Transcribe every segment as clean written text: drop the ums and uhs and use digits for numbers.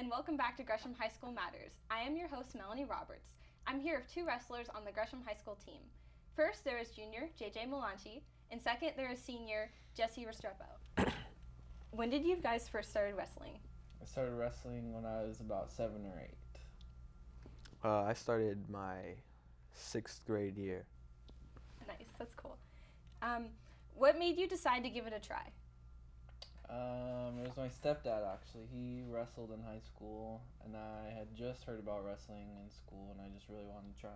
and welcome back to Gresham High School Matters. I am your host, Melanie Roberts. I'm here with two wrestlers on the Gresham High School team. First, there is junior JJ Malanche, and second, there is senior Jesse Restrepo. When did you guys first started wrestling? I started wrestling when I was about 7 or 8. I started my 6th grade year. Nice, that's cool. What made you decide to give it a try? It was my stepdad, actually. He wrestled in high school, and I had just heard about wrestling in school, and I just really wanted to try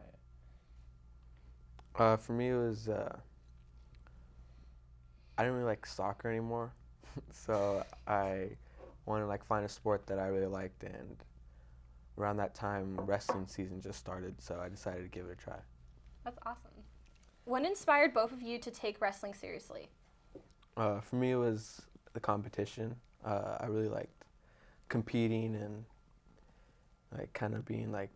it. For me, it was I didn't really like soccer anymore, so I wanted to find a sport that I really liked, and around that time, wrestling season just started, so I decided to give it a try. That's awesome. What inspired both of you to take wrestling seriously? For me, it was the competition. I really liked competing and kind of being the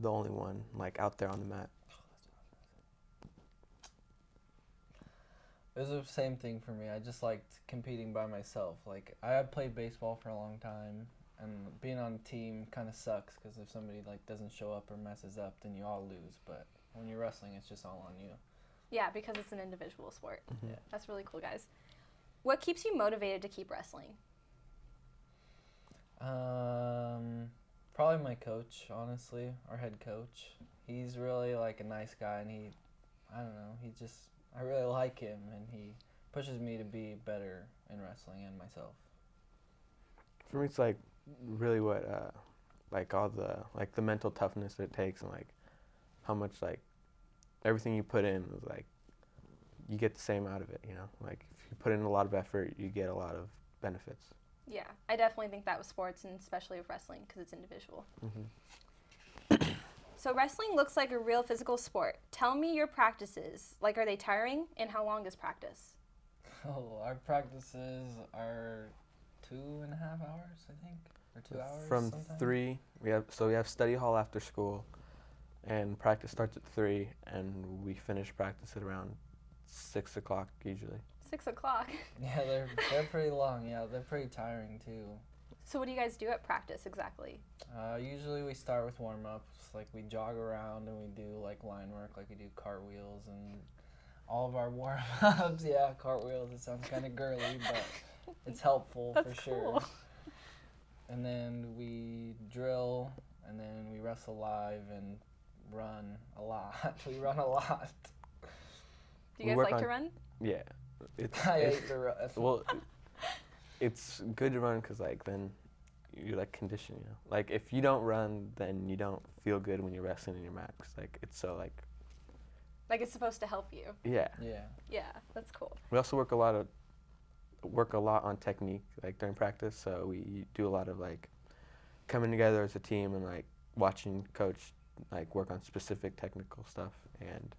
only one out there on the mat. It was the same thing for me. I just liked competing by myself. I had played baseball for a long time, and being on a team kind of sucks because if somebody doesn't show up or messes up, then you all lose. But when you're wrestling, it's just all on you. Yeah, because it's an individual sport. Mm-hmm. Yeah. That's really cool, guys. What keeps you motivated to keep wrestling? Probably my coach, honestly, our head coach. He's really a nice guy, and I really like him, and he pushes me to be better in wrestling and myself. For me, it's really what all the mental toughness that it takes, and how much everything you put in is you get the same out of it, if you put in a lot of effort, you get a lot of benefits. Yeah, I definitely think that with sports, and especially with wrestling, because it's individual. Mm-hmm. So wrestling looks like a real physical sport. Tell me your practices. Are they tiring, and how long is practice? Oh, our practices are 2.5 hours, I think, or 2 hours. From sometimes. 3, we have study hall after school, and practice starts at 3, and we finish practice at around 6 o'clock usually. 6 o'clock. Yeah, they're pretty long. Yeah, they're pretty tiring too. So what do you guys do at practice exactly? Usually we start with warm-ups. We jog around and we do line work. We do cartwheels and all of our warm-ups. Yeah, cartwheels. It sounds kind of girly, but it's helpful. That's for cool. Sure. And then we drill, and then we wrestle live and run a lot. We run a lot. Do you guys like to run? Yeah. I hate to run. Well, it's good to run because then you condition, if you don't run, then you don't feel good when you're wrestling in your max. It's so it's supposed to help you. Yeah. Yeah. Yeah, that's cool. We also work a lot on technique during practice. So we do a lot of coming together as a team and watching coach work on specific technical stuff, and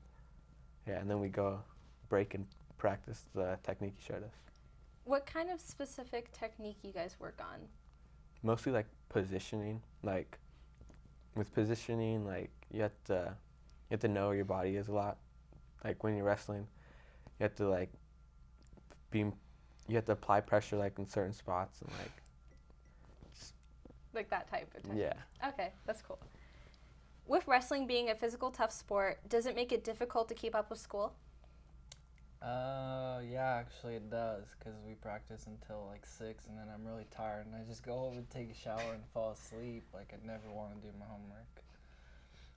and then we go break and practice the technique he showed us. What kind of specific technique you guys work on? Mostly positioning. With positioning, you have to know where your body is a lot. When you're wrestling, you have to you have to apply pressure in certain spots and that type of technique? Yeah. Okay, that's cool. With wrestling being a physical, tough sport, does it make it difficult to keep up with school? Yeah, actually it does, because we practice until 6, and then I'm really tired, and I just go home and take a shower and fall asleep. I never want to do my homework.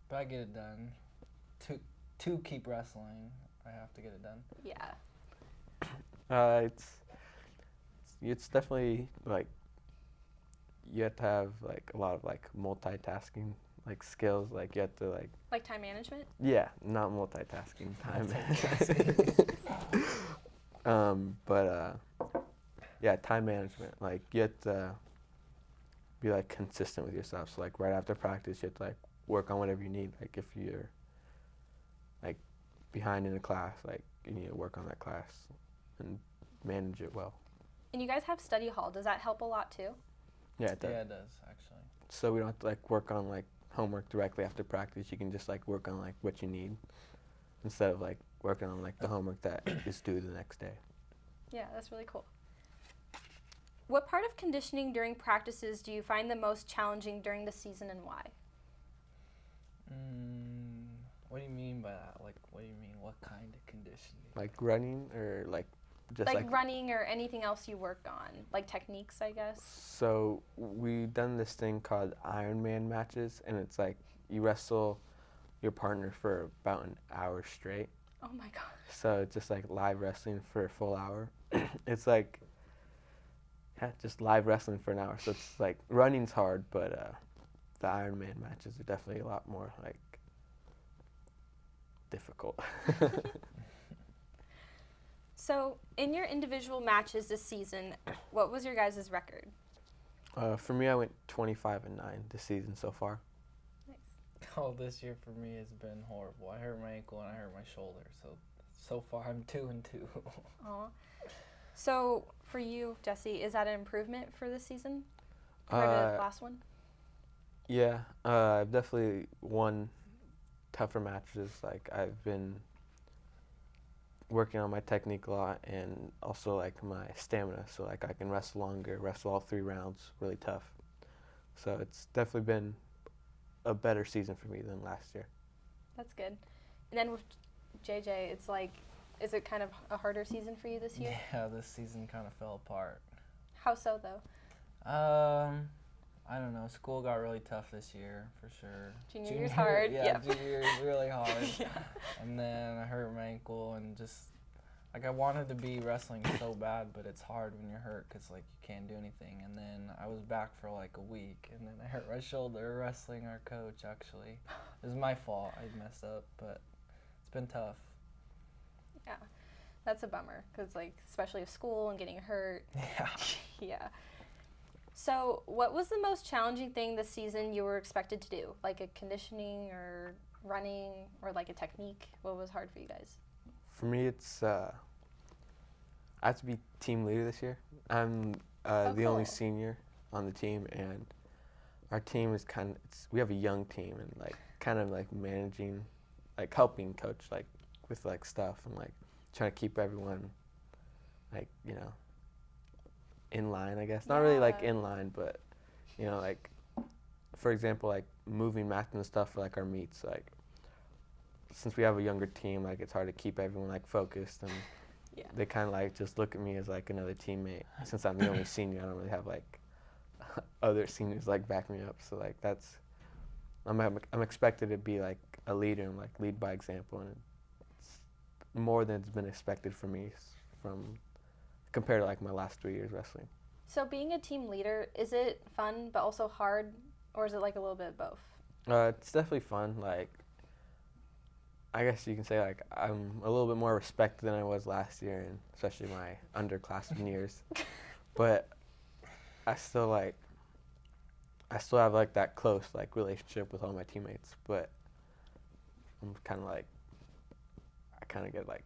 But I get it done. To keep wrestling, I have to get it done. Yeah. It's definitely you have to have a lot of multitasking skills. You have to Time management? Yeah, not multitasking. Time. Yeah, time management. You have to be consistent with yourself. So right after practice, you have to work on whatever you need. If you're behind in a class, you need to work on that class and manage it well. And you guys have study hall. Does that help a lot too? Yeah, it does. Yeah, it does actually. So we don't have to work on homework directly after practice. You can just work on what you need instead of working on the homework that is due the next day. Yeah, that's really cool. What part of conditioning during practices do you find the most challenging during the season and why? What do you mean by that? Like, what do you mean? What kind of conditioning? Like running or like just Like running or anything else you work on, like techniques, I guess. So we've done this thing called Ironman matches, and it's like you wrestle your partner for about an hour straight. Oh my gosh. So it's just like live wrestling for a full hour. It's like, yeah, just live wrestling for an hour. So it's like running's hard, but the Ironman matches are definitely a lot more like difficult. So, in your individual matches this season, what was your guys' record? For me, I went 25-9 this season so far. Nice. Oh, this year for me has been horrible. I hurt my ankle and I hurt my shoulder. So far I'm 2-2. Aw. So, for you, Jesse, is that an improvement for this season compared to the last one? Yeah, I've definitely won tougher matches. Like I've been working on my technique a lot and also like my stamina, so like I can wrestle longer, wrestle all 3 rounds really tough. So it's definitely been a better season for me than last year. That's good. And then with JJ, it's like, is it kind of a harder season for you this year? Yeah, this season kind of fell apart. How so, though? I don't know. School got really tough this year, for sure. Junior year's hard. Yeah, Yep. junior year is really hard. Yeah. And then I hurt my ankle and just, like, I wanted to be wrestling so bad, but it's hard when you're hurt because, like, you can't do anything. And then I was back for, like, a week, and then I hurt my shoulder wrestling our coach, actually. It was my fault. I messed up, but it's been tough. Yeah. That's a bummer because, like, especially with school and getting hurt. Yeah. Yeah. So, what was the most challenging thing this season you were expected to do? Like a conditioning or running or like a technique? What was hard for you guys? For me, it's I have to be team leader this year. I'm the only cool. senior on the team, and our team is we have a young team, and like kind of like managing, like helping coach like with like stuff and like trying to keep everyone like, you know, in line, I guess. Not really like Yeah. in line, but you know, like for example, like moving mats and stuff for like our meets, like since we have a younger team, like it's hard to keep everyone like focused, and Yeah. they kind of like just look at me as like another teammate. Since I'm the only senior, I don't really have like other seniors like back me up. So like I'm expected to be like a leader and like lead by example, and it's more than it's been expected for me from compared to like my last 3 years wrestling. So, being a team leader, is it fun but also hard, or is it like a little bit of both? It's definitely fun. Like, I guess you can say like I'm a little bit more respected than I was last year, and especially my underclassmen years. But I still have like that close like relationship with all my teammates. But I'm kind of like I kind of get like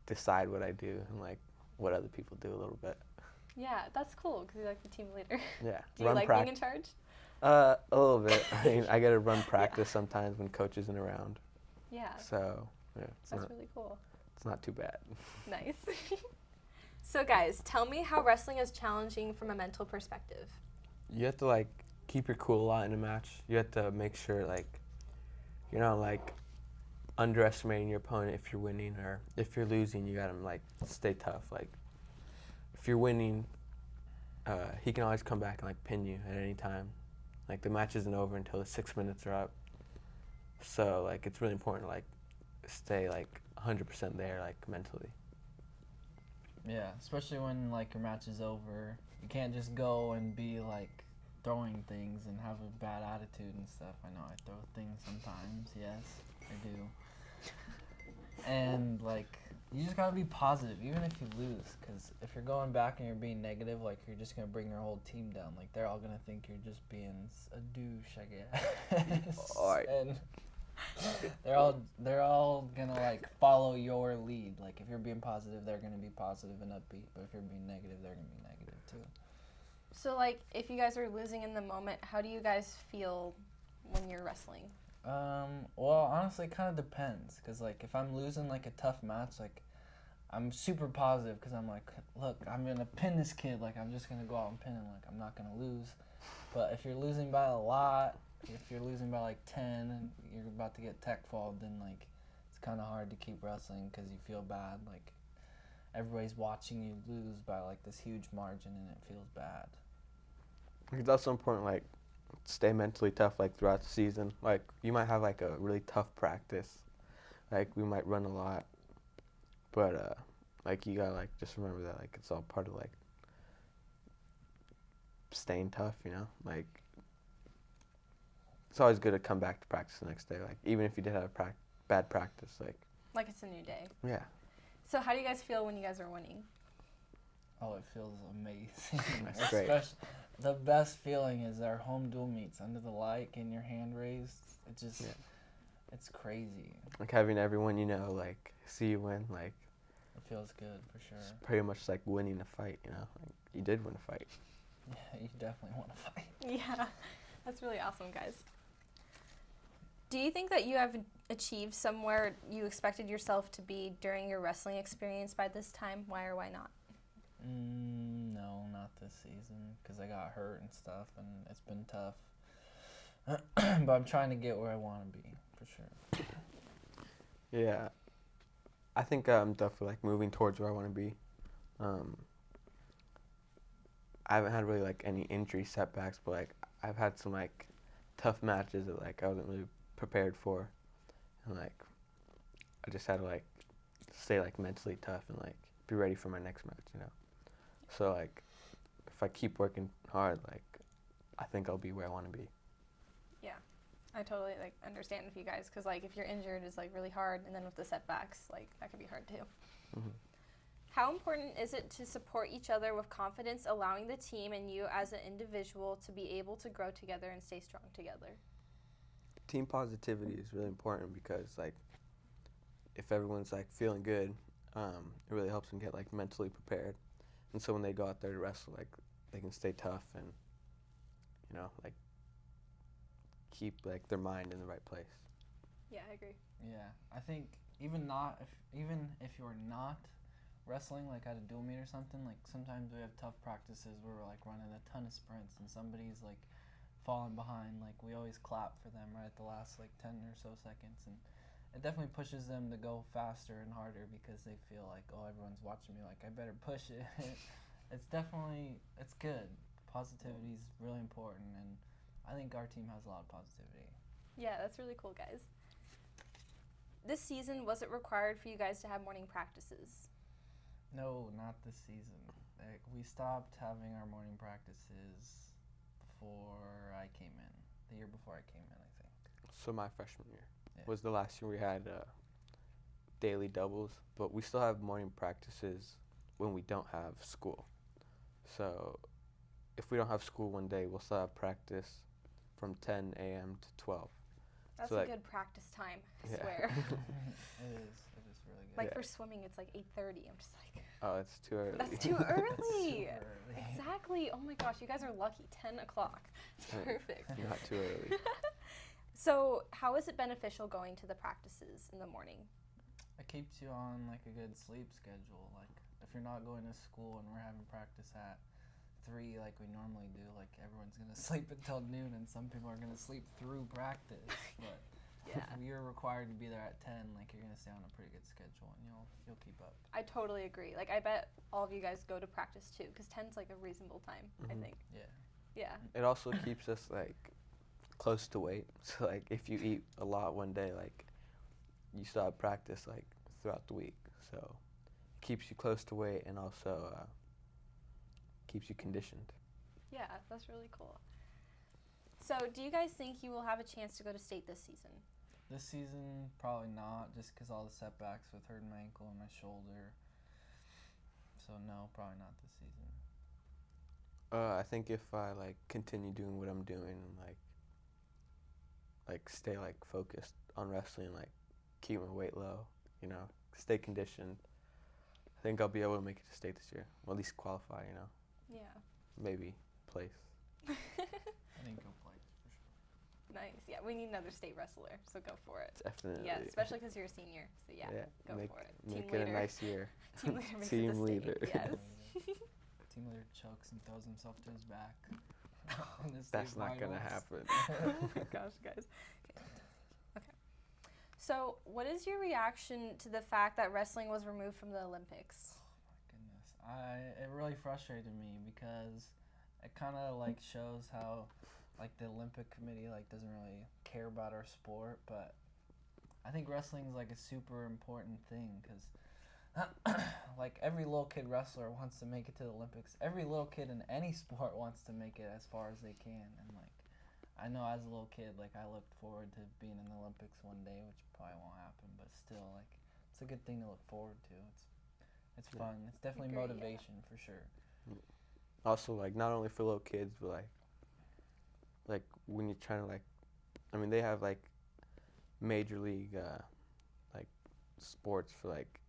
decide what I do and like what other people do a little bit. Yeah, that's cool because you're like the team leader. Yeah. Do you like being in charge? A little bit. I mean, I get to run practice sometimes when coach isn't around. Yeah. So, yeah, That's really cool. it's not too bad. Nice. So, guys, tell me how wrestling is challenging from a mental perspective. You have to like keep your cool a lot in a match. You have to make sure like you're not like underestimating your opponent if you're winning, or if you're losing, you gotta like stay tough. Like if you're winning, he can always come back and like pin you at any time. Like the match isn't over until the 6 minutes are up. So like it's really important to like stay like 100% there like mentally. Yeah, especially when like your match is over. You can't just go and be like throwing things and have a bad attitude and stuff. I know I throw things sometimes. Yes, I do. And like you just gotta be positive, even if you lose. Because if you're going back and you're being negative, like you're just gonna bring your whole team down. Like they're all gonna think you're just being a douche, I guess. Alright. And they're all gonna like follow your lead. Like if you're being positive, they're gonna be positive and upbeat. But if you're being negative, they're gonna be negative too. So, like, if you guys are losing in the moment, how do you guys feel when you're wrestling? Well, honestly, it kind of depends. Cause like if I'm losing like a tough match, like I'm super positive because I'm like, look, I'm gonna pin this kid. Like I'm just gonna go out and pin him. Like I'm not gonna lose. But if you're losing by a lot, if you're losing by like 10 and you're about to get tech falled, then like it's kind of hard to keep wrestling because you feel bad. Like everybody's watching you lose by like this huge margin and it feels bad. It's also important, like, stay mentally tough, like, throughout the season. Like, you might have, like, a really tough practice. Like, we might run a lot. But, like, you gotta, like, just remember that, like, it's all part of, like, staying tough, you know? Like, it's always good to come back to practice the next day. Like, even if you did have a bad practice, Like it's a new day. yeah. So how do you guys feel when you guys are winning? Oh, it feels amazing. That's great. The best feeling is our home dual meets under the light, getting your hand raised. It just, it's crazy. Like, having everyone you know, like, see you win, like, It feels good for sure. it's pretty much like winning a fight, you know? Like, you did win a fight. Yeah, you definitely want to fight. Yeah, that's really awesome, guys. Do you think that you have achieved somewhere you expected yourself to be during your wrestling experience by this time? Why or why not? No, not this season because I got hurt and stuff, and it's been tough. But I'm trying to get where I want to be, for sure. Yeah. I think I'm definitely, like, moving towards where I want to be. I haven't had really, like, any injury setbacks, but, like, I've had some, like, tough matches that, like, I wasn't really prepared for. And, like, I just had to, like, stay, like, mentally tough and, like, be ready for my next match, you know? So, like, if I keep working hard, like, I think I'll be where I want to be. Yeah, I totally like understand with you guys because like if you're injured is like really hard, and then with the setbacks, like that could be hard too. Mm-hmm. How important is it to support each other with confidence, allowing the team and you as an individual to be able to grow together and stay strong together? Team positivity is really important because, like, if everyone's, like, feeling good, it really helps them get, like, mentally prepared. And so when they go out there to wrestle, like, they can stay tough and, you know, like, keep, like, their mind in the right place. Yeah, I agree. Yeah, I think even if you're not wrestling like at a dual meet or something, like sometimes we have tough practices where we're like running a ton of sprints and somebody's like falling behind. Like we always clap for them right at the last like 10 or so seconds, and it definitely pushes them to go faster and harder because they feel like, oh, everyone's watching me, like I better push it. It's good. Positivity is really important, and I think our team has a lot of positivity. Yeah, that's really cool, guys. This season, was it required for you guys to have morning practices? No, not this season. Like, we stopped having our morning practices before I came in. The year before I came in, I think. So my freshman year Yeah. was the last year we had daily doubles, but we still have morning practices when we don't have school. So if we don't have school one day, we'll still have practice from 10 a.m. to 12. That's So, a like, good practice time, I yeah. swear. It is really good. Like Yeah. for swimming, it's like 8:30. I'm just like, Oh, it's too early. that's too early. Super early. Exactly. Oh my gosh, you guys are lucky. 10 o'clock. It's Yeah. perfect. Not too early. So, how is it beneficial going to the practices in the morning? It keeps you on like a good sleep schedule. Like if you're not going to school and we're having practice at 3 like we normally do, like everyone's gonna sleep until noon, and some people are gonna sleep through practice. But Yeah. if you're required to be there at 10, like you're gonna stay on a pretty good schedule and you'll keep up. I totally agree. Like, I bet all of you guys go to practice too, because 10's like a reasonable time, I Mhm. think. Yeah. Yeah. It also keeps us, like, close to weight. So, like, if you eat a lot one day, like, you still have practice, like, throughout the week. So it keeps you close to weight and also keeps you conditioned. Yeah, that's really cool. So, do you guys think you will have a chance to go to state this season? This season, probably not, just because all the setbacks with hurting my ankle and my shoulder. So no, probably not this season. I think if I, like, continue doing what I'm doing and, like stay, like, focused on wrestling, like, keep my weight low, you know, stay conditioned, I think I'll be able to make it to state this year. Or at least qualify, you know, Yeah. maybe place. I think go play for sure. Nice. Yeah, we need another state wrestler, so go for it. Definitely. Yeah, especially because you're a senior. So yeah, go for it. Make Team it leader. a nice year. Team leader makes Team it to leader. state. Yes. Team leader chokes and throws himself to his back. in the state That's not gonna finals. happen. Oh my gosh, guys. Okay. So, what is your reaction to the fact that wrestling was removed from the Olympics? Goodness, it really frustrated me because it kind of like shows how like the Olympic Committee like doesn't really care about our sport, but I think wrestling is like a super important thing because like every little kid wrestler wants to make it to the Olympics. Every little kid in any sport wants to make it as far as they can, and like I know as a little kid like I looked forward to being in the Olympics one day, which probably won't happen, but still like it's a good thing to look forward to. It's fun. It's definitely Agree, motivation for sure. Also, like not only for little kids, but like when you're trying to like, I mean, they have like major league like sports for like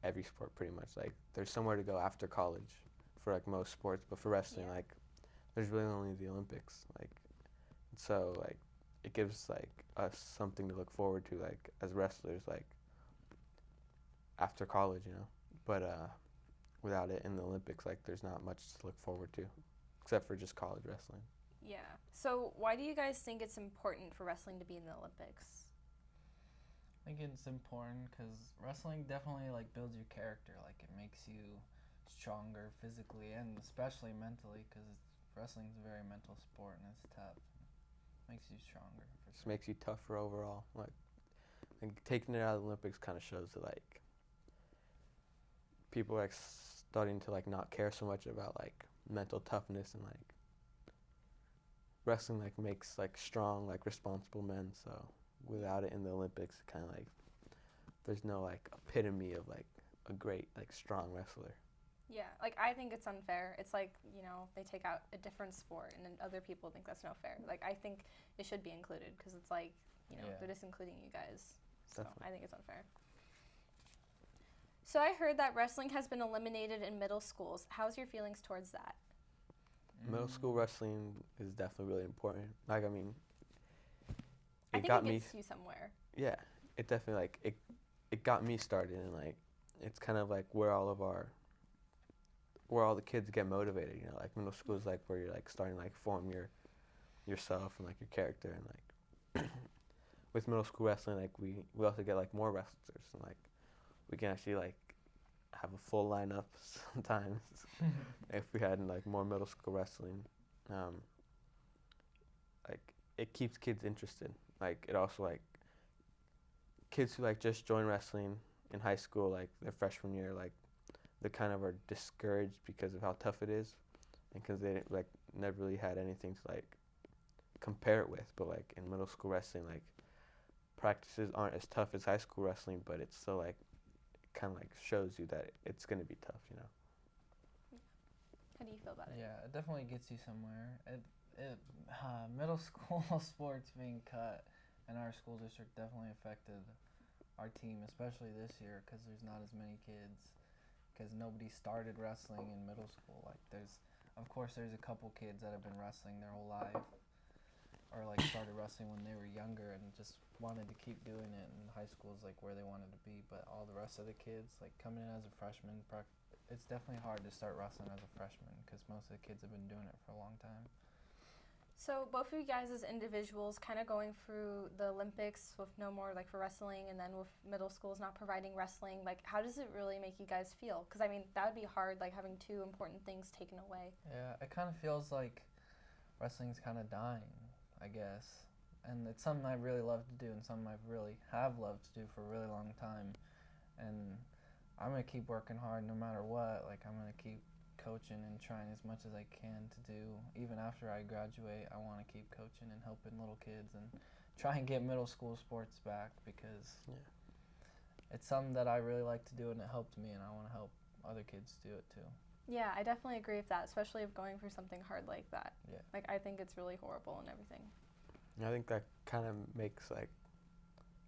every sport pretty much. Like there's somewhere to go after college for like most sports, but for wrestling, like there's really only the Olympics. Like so like it gives like us something to look forward to like as wrestlers like after college, you know. But without it in the Olympics, like there's not much to look forward to, except for just college wrestling. Yeah. So, why do you guys think it's important for wrestling to be in the Olympics? I think it's important because wrestling definitely like builds your character. Like it makes you stronger physically and especially mentally because wrestling is a very mental sport and it's tough. Makes you stronger. Just makes you tougher overall. Like taking it out of the Olympics kind of shows that like people are like starting to like not care so much about like mental toughness and like wrestling like makes like strong like responsible men. So without it in the Olympics, it kind of like there's no like epitome of like a great like strong wrestler. Yeah, like I think it's unfair. It's like, you know, they take out a different sport and then other people think that's no fair. Like I think it should be included because it's like, you know, they're just including you guys. So Definitely. I think it's unfair. So I heard that wrestling has been eliminated in middle schools. How's your feelings towards that? Middle school wrestling is definitely really important. Like I mean, I think it gets you somewhere. Yeah, it definitely like it got me started and like it's kind of like where all the kids get motivated, you know, like middle school is like where you're like starting to like form yourself and like your character and like with middle school wrestling like we also get like more wrestlers and like we can actually like have a full lineup sometimes if we had like more middle school wrestling. Like it keeps kids interested. Like it also like kids who like just join wrestling in high school like their freshman year like they kind of are discouraged because of how tough it is and because they like never really had anything to like compare it with. But like in middle school wrestling like practices aren't as tough as high school wrestling, but it's still like it kind of like shows you that it's going to be tough, you know. How do you feel about it? Yeah, it definitely gets you somewhere. Middle school sports being cut in our school district definitely affected our team, especially this year because there's not as many kids because nobody started wrestling in middle school. Like there's a couple kids that have been wrestling their whole life or like started wrestling when they were younger and just wanted to keep doing it, and high school is like where they wanted to be. But all the rest of the kids like coming in as a freshman, it's definitely hard to start wrestling as a freshman because most of the kids have been doing it for a long time. So both of you guys as individuals kind of going through the Olympics with no more like for wrestling and then with middle schools not providing wrestling, like how does it really make you guys feel? Because I mean that would be hard, like having two important things taken away. Yeah, it kind of feels like wrestling's kind of dying, I guess. And it's something I really love to do and something I really have loved to do for a really long time. And I'm going to keep working hard no matter what. Like I'm going to keep coaching and trying as much as I can to do. Even after I graduate, I want to keep coaching and helping little kids and try and get middle school sports back because it's something that I really like to do and it helped me and I want to help other kids do it too. Yeah, I definitely agree with that, especially if going through something hard like that. Yeah. Like I think it's really horrible and everything. I think that kind of makes like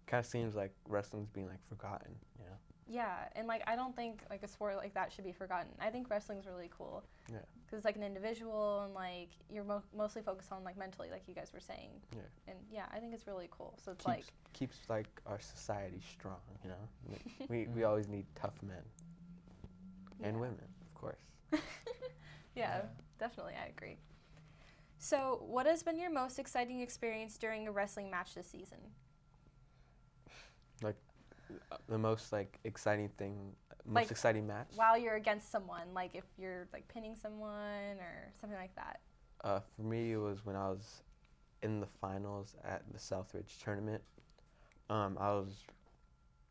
kind of seems like wrestling's being like forgotten, you know. Yeah, and like I don't think like a sport like that should be forgotten. I think wrestling's really cool. Yeah. Because it's like an individual and like you're mostly focused on like mentally, like you guys were saying. Yeah. And yeah, I think it's really cool. So it's keeps like our society strong, you know. We always need tough men and women, of course. Yeah, definitely, I agree. So, what has been your most exciting experience during a wrestling match this season? Like the most like exciting thing, Like, exciting match. While you're against someone, like if you're like pinning someone or something like that. For me, it was when I was in the finals at the Southridge tournament. I was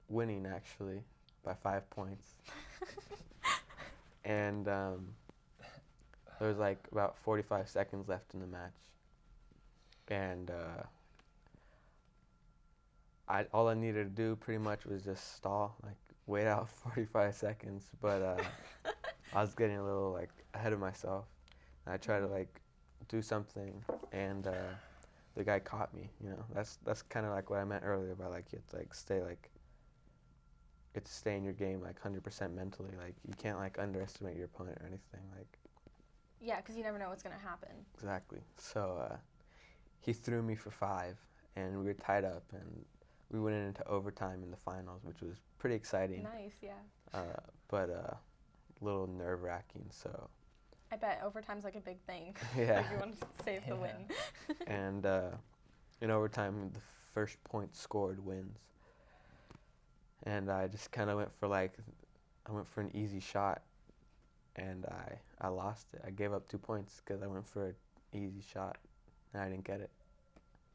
winning actually by 5 points, and there was like about 45 seconds left in the match, and all I needed to do pretty much was just stall, like wait out 45 seconds. But I was getting a little like ahead of myself, and I tried to like do something, and the guy caught me. You know, that's kind of like what I meant earlier about like you have to like stay like. It's stay in your game like 100% mentally. Like you can't like underestimate your opponent or anything. Like. Yeah, because you never know what's gonna happen. Exactly. So he threw me for 5, and we were tied up, and we went into overtime in the finals, which was pretty exciting. Nice, yeah. But a little nerve-wracking. So. I bet overtime's like a big thing. Yeah. Like you want to save the win. And in overtime, the first point scored wins. And I just kind of went for an easy shot, and I lost it. I gave up 2 points because I went for an easy shot, and I didn't get it.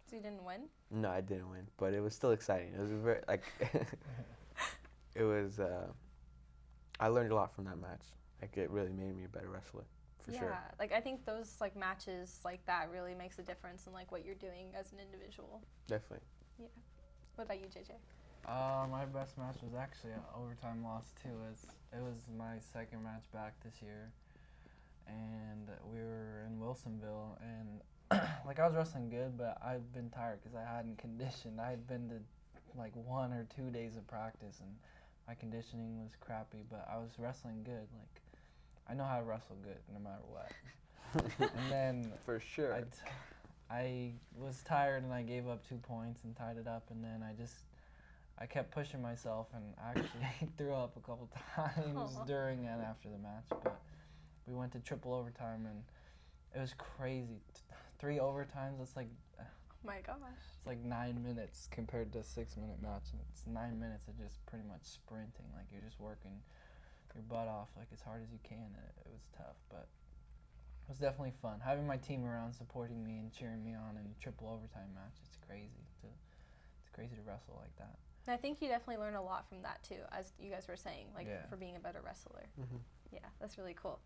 So you didn't win? No, I didn't win, but it was still exciting. It was very like it was. I learned a lot from that match. Like it really made me a better wrestler, for sure. Yeah, like I think those like matches like that really makes a difference in like what you're doing as an individual. Definitely. Yeah. What about you, JJ? My best match was actually an overtime loss too. It was my second match back this year, and we were in Wilsonville, and like I was wrestling good, but I'd been tired because I hadn't conditioned. I had been to like 1 or 2 days of practice, and my conditioning was crappy, but I was wrestling good. Like I know how to wrestle good no matter what. And then for sure, I was tired and I gave up 2 points and tied it up, and then I kept pushing myself and actually threw up a couple times during and after the match. But we went to triple overtime, and it was crazy. 3 overtimes, that's like... Oh my gosh. It's like 9 minutes compared to a 6-minute match. And it's 9 minutes of just pretty much sprinting. Like you're just working your butt off like as hard as you can. And it was tough, but it was definitely fun. Having my team around supporting me and cheering me on in a triple overtime match, it's crazy. It's crazy to wrestle like that. And I think you definitely learn a lot from that too, as you guys were saying, like for being a better wrestler. Mm-hmm. Yeah, that's really cool.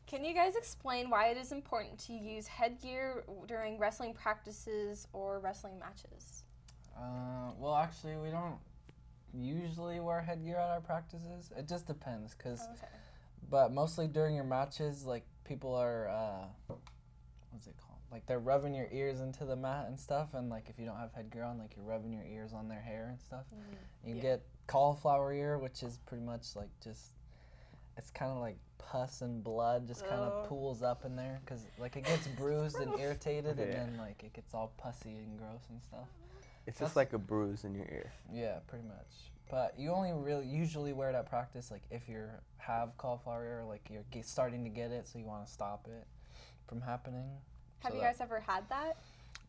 Can you guys explain why it is important to use headgear during wrestling practices or wrestling matches? Well, actually, we don't usually wear headgear at our practices. It just depends, but mostly during your matches, like people are, what's it called? Like they're rubbing your ears into the mat and stuff, and like if you don't have headgear on, like you're rubbing your ears on their hair and stuff. Mm-hmm. You get cauliflower ear, which is pretty much like it's kind of like pus and blood just kind of pools up in there because like it gets bruised and irritated, and then like it gets all pussy and gross and stuff. It's just like a bruise in your ear. Yeah, pretty much. But you only really usually wear it at practice like if you have cauliflower ear, like you're starting to get it, so you want to stop it from happening. Have you guys ever had that?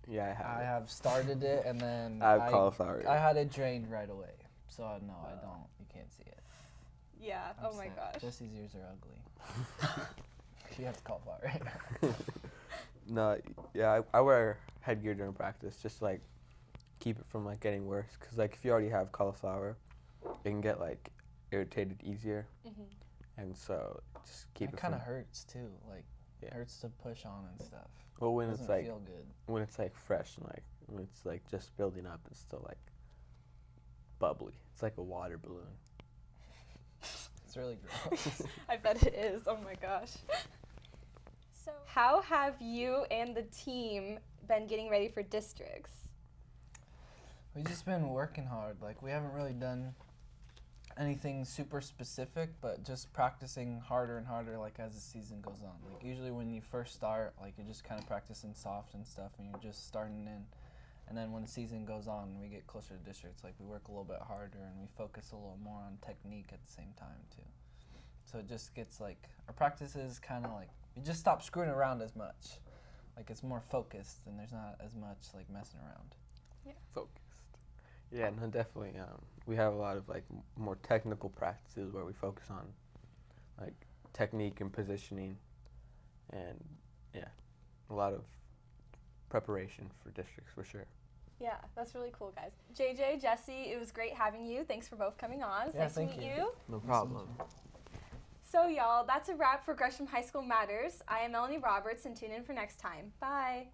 Yeah, I have. I have started it, and then I have cauliflower ear. I had it drained right away, so no, I don't. You can't see it. Yeah. Oh my gosh. Jesse's ears are ugly. She has cauliflower ear. No, yeah, I wear headgear during practice just to like keep it from like getting worse. Cause like if you already have cauliflower, it can get like irritated easier, and so just keep it. It kind of hurts too. Like it hurts to push on and stuff. Well, when it's like feel good. When it's like fresh and like when it's like just building up, it's still like bubbly. It's like a water balloon. It's really gross. I bet it is. Oh my gosh. So, how have you and the team been getting ready for districts? We've just been working hard. Like, we haven't really done anything super specific, but just practicing harder and harder, like, as the season goes on. Like, usually when you first start, like, you're just kind of practicing soft and stuff, and you're just starting in. And then when the season goes on and we get closer to districts, like, we work a little bit harder and we focus a little more on technique at the same time, too. So it just gets, like, our practice is kind of like, we just stop screwing around as much. Like, it's more focused and there's not as much, like, messing around. Yeah. Focused. Yeah, no, definitely. We have a lot of like more technical practices where we focus on like technique and positioning, and yeah, a lot of preparation for districts for sure. Yeah, that's really cool, guys. JJ, Jesse, it was great having you. Thanks for both coming on. It's nice to meet you. No problem. So, y'all, that's a wrap for Gresham High School Matters. I am Melanie Roberts, and tune in for next time. Bye.